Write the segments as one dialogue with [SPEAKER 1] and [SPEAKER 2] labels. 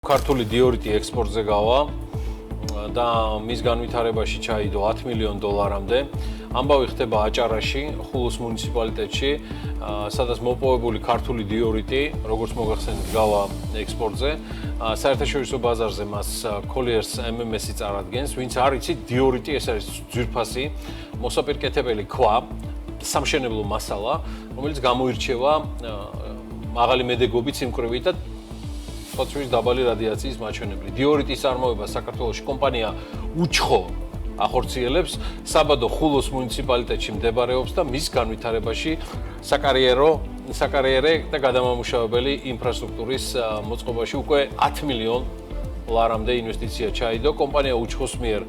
[SPEAKER 1] ქართული დიორიტი ექსპორტზე გავა და მის განვითარებაში ჩაიდო 10 მილიონ დოლარამდე. ამბავი ხდება აჭარაში, ხულოს მუნიციპალიტეტში, სადაც მოპოვებული ქართული დიორიტი, როგორც მოგახსენეთ, გავა ექსპორტზე. საერთაშორისო ბაზარზე მას Colliers MMS-ი წარადგენს, ვინც არ იცით, დიორიტი ეს არის ძვირფასი, მოსაპირკეთებელი ქვა, სამშენებლო მასალა, რომელიც გამოირჩევა მაღალი მედეგობით, სიმკვრივით და ფოთლის დაბალი რადიაციის მაჩვენებლით. დიორიტის წარმოება საქართველოში კომპანია უჩხო ახორციელებს, საბადო ხულოს მუნიციპალიტეტში მდებარეობს და მის განვითარებაში საკარიერე და გადამამუშავებელი ინფრასტრუქტურის მოწყობაში უკვე 10 მილიონ დოლარამდე ინვესტიცია ჩაიდო. კომპანია უჩხოს მიერ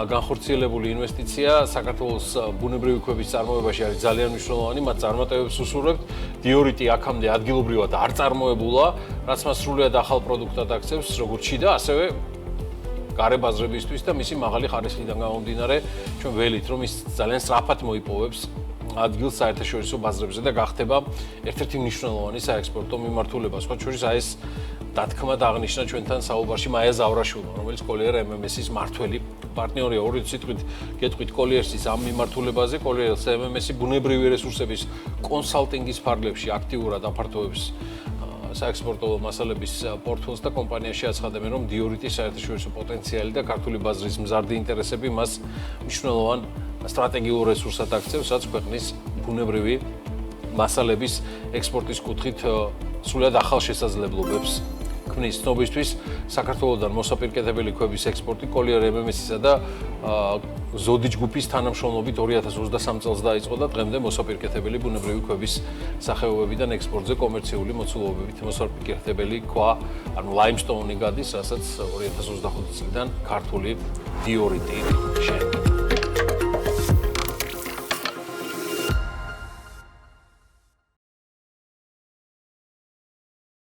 [SPEAKER 1] განხორციელებული ინვესტიცია საქართველოს ბუნებრივი ქვების წარმოებაში არის ძალიან მნიშვნელოვანი, მათ წარმატებებს უსურვებთ. დიორიტი აქამდე ადგილობრივად არ წარმოებულა, რაც მას სრულიად ახალ პროდუქტად აქცევს, როგორც შიდა, ასევე გარე ბაზრებისთვის და მისი მაღალი ხარისხიდან გამომდინარე, ჩვენ ველით, რომ ის ძალიან სწრაფად მოიპოვებს ადგილს საერთაშორისო ბაზრებზე და გახდება ერთ-ერთი მნიშვნელოვანი საექსპორტო მიმართულება. სხვა შორის ეს დათქმა აღნიშნა ჩვენთან საუბარში მაია ზავრაშვილმა, რომელიც Colliers MMS-ის მმართველი პარტნიორია. ორი სიტყვით გეტყვით Colliers-ის ამ მიმართულებაზე. Colliers MMS-ი ბუნებრივი რესურსების კონსალტინგის ფარგლებში აქტიურად აფართოვებს საექსპორტო მასალების პორტფოლს და კომპანიაში აცხადებენ, რომ დიორიტის საერთაშორისო პოტენციალი და ქართული ბაზრის მზარდი ინტერესები მას მნიშვნელოვან სტრატეგიულ რესურსად აქცევს, რაც ქვეყნის ბუნებრივი მასალების ექსპორტის კუთხით სრულად ახალ შესაძლებლობებს ქმნის. ცნობისთვის, საქართველოსთან მოსაპირკეთებელი ქვების ექსპორტი Colliers MMS-ისა და ზოდი ჯგუფის თანამშრომლობით 2023 წელს დაიწყო და დღემდე მოსაპირკეთებელი ბუნებრივი ქვების სახეობებიდან ექსპორტზე კომერციული მოცულობებით მოსაპირკეთებელი ქვა, ანუ ლაიმსტოუნი გადის, რასაც 2025 წლიდან ქართული დიორიტი შედგება.